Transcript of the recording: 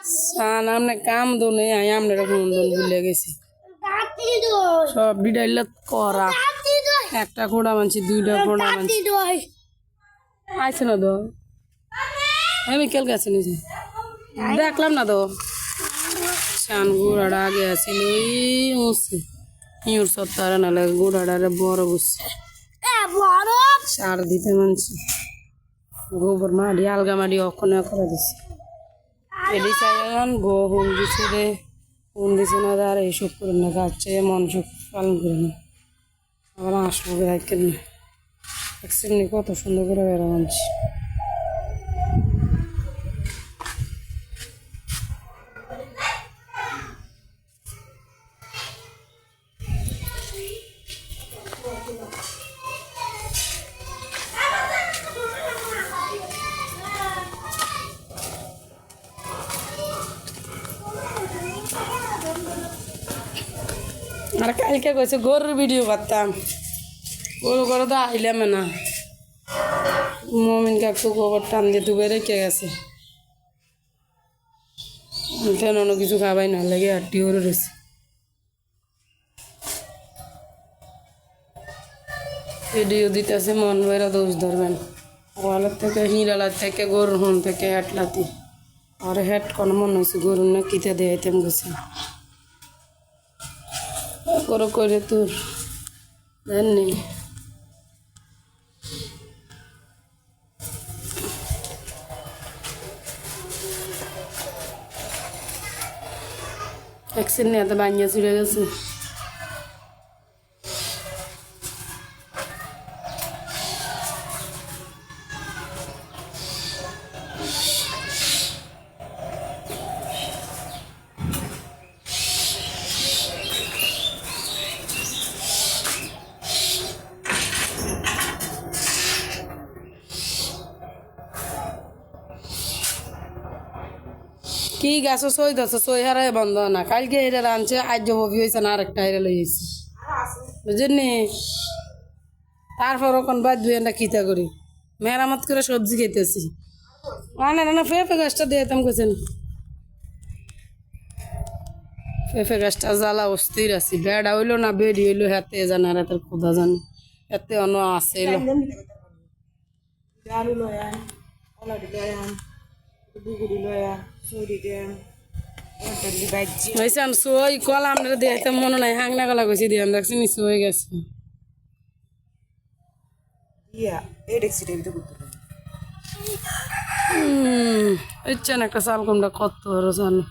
সান আমনে কাম দো নেই আই আমনে রকম দন ভুলে গেছি সব বিডাইলা করা একটা খোড়া মানছি দুইটা খোড়া মানছি আইছে না তো আমি কেল গেছি নিজে দেখলাম না তো সান গুড়াটা আগে আসিল ওই ইউর সত্তারা নালে গুড়াটারে বড় বুঝছে সার দিতে মানছি গোবর মাটি আলগা মাটি অক্ষণে করে দিছে এডি চাইন গো হুন দিছে রে হুন দিছে না আর এইসব করে না গাছে মন সুখ পালন করে না আবার আসবো বেড়াইকেন না একসেমনি কত সুন্দর করে বেড়া মানছি আর কালকে কইছে গরুর ভিডিও করতাম গরু করে তো আইলাম না মমিন কাকু গোবর টান দিয়ে ডুবে রেখে গেছে কেন অন্য কিছু খাবাই না লাগে আটটি করে রয়েছে ভিডিও দিতেছে মন বেড়া দোষ ধরবেন ওয়ালের থেকে হিরালার থেকে গরুর হন থেকে হেটলাতি আর হেট কোনো মনে হয়েছে গরুর না কিতে দেয়াইতেম গেছে করে করে তোর জানি একদিন এত বানিয়ে চলে গেছে কি গাছ সই দশ সই হারাই বন্ধ না কালকে এটা রাঁধছে আজ হবি হয়েছে না আরেকটা হেরে লইছি বুঝলি তারপর ওখান বাদ ধুয়ে না খিতা করি মেরামত করে সবজি খেতেছি না না না পেঁপে গাছটা দিয়েতাম কেছেন পেঁপে গাছটা জ্বালা অস্থির আছি বেড়া হইলো না বেড়ি হইলো হাতে জানে আর হাতের খোদা জানে এতে অন্য আছে সই কলা আমরা দিয়ে মনে নাই হাংনা কলা গেছি দিয়ে দেখছি নিচু হয়ে গেছে ইচ্ছা না একটা চাল কমটা কত জানো